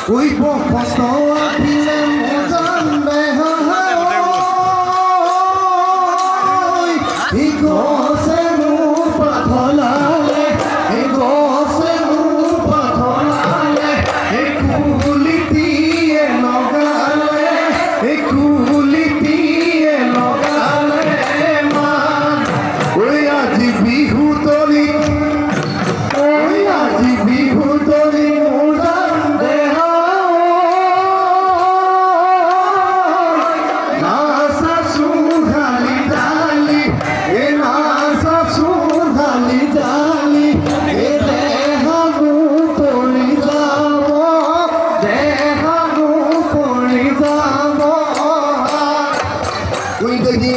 ওই কষ্ট আপিলে মজান এই গছে মোৰ পাথলালে এই গছে মোৰ পাথলালে এই কুলিটিয়ে লগালে এই কুলিটিয়ে লগালে মান ওই আজি বিহু তলি ওই আজি বিহু তলি মজান দেহ নাসা সুধালি ডালি এ নাসা সুধালি ডালি এ দেহানু পৰি যাব দেহানু পৰি যাব ওই দেখি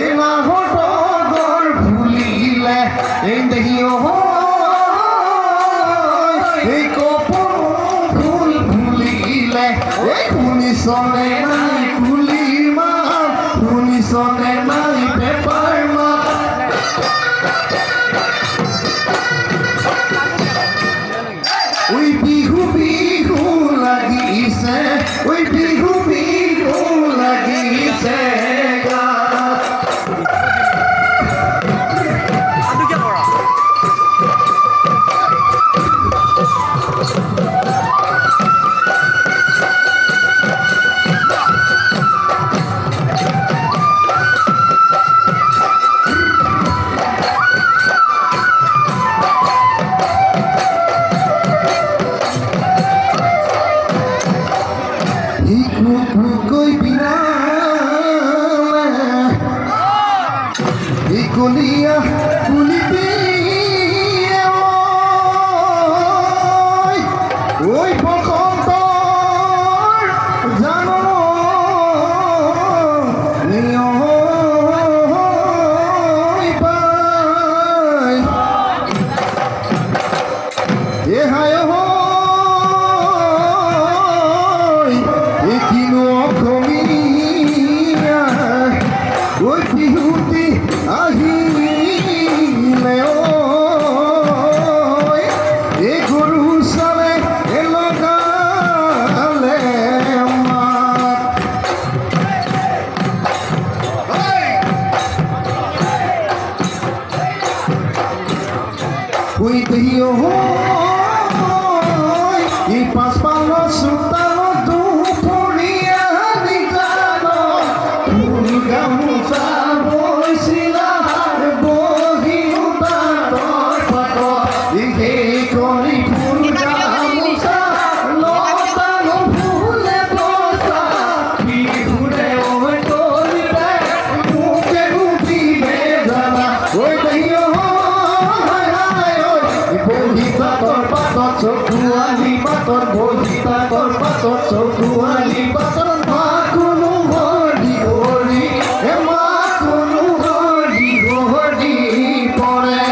এই মাহতৰ ভুলিলে এই দেখি এই কপৰ ফুল ভুলিলে এই শুনিছনে নাই কুলি মাত শুনিছনে নাই পেপাৰ মাত ওই বিহু বিহু লাগিছে ওই বিহু বিহু লাগিছে গাত কৈ বিনালে ইকলিয়া কুলিপি ওই বসন্তৰ জানো পাই এহায় কিনো অসমীয়া ওই বিহুটি আহিলে এই গৰু চালে লগালে মাত ওই দেহিও এই পাঁচপালৰ চোতালত দুপৰীয়া নিজান ফুল গামোচা বৈছিলা বহি তাঁতৰ পাতত সেইখনি ফুল গামোচা লতানো ফুলে বচা বিহুৰে ঐ তলিলে মোকে উঠিলে জানা ঐ দেহিও বহি তাঁতৰ পাতত চকুৱালি পাতত বহি তাঁতৰ পাতত চকুৱালি পাতত মা কোনো হৰি হৰি মা কোনো হৰি হৰি পৰে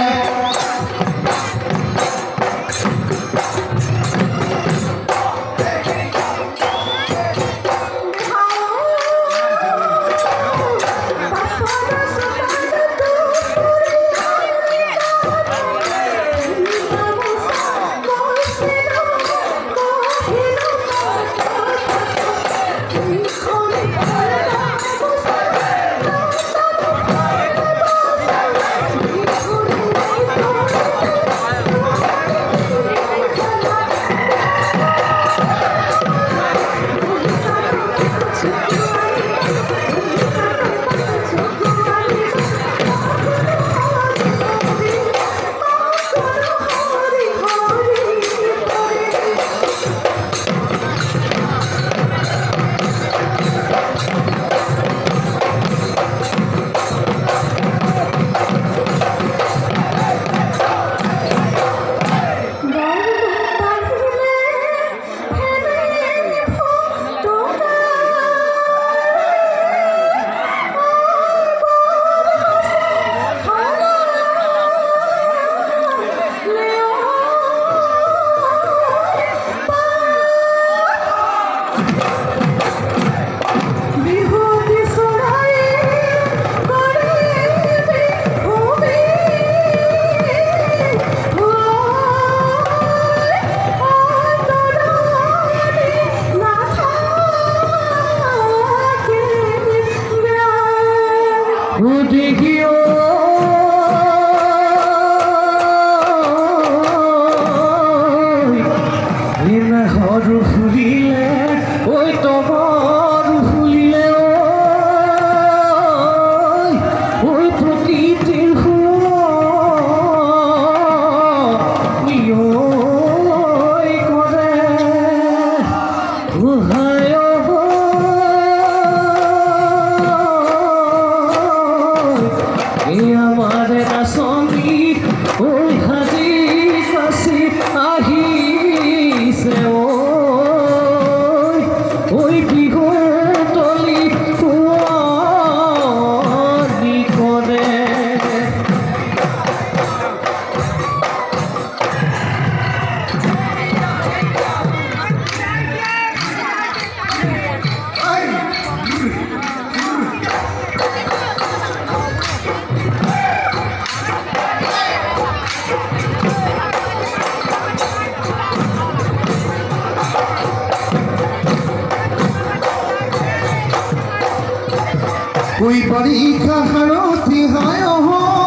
বাৰিষা সাৰথি হায়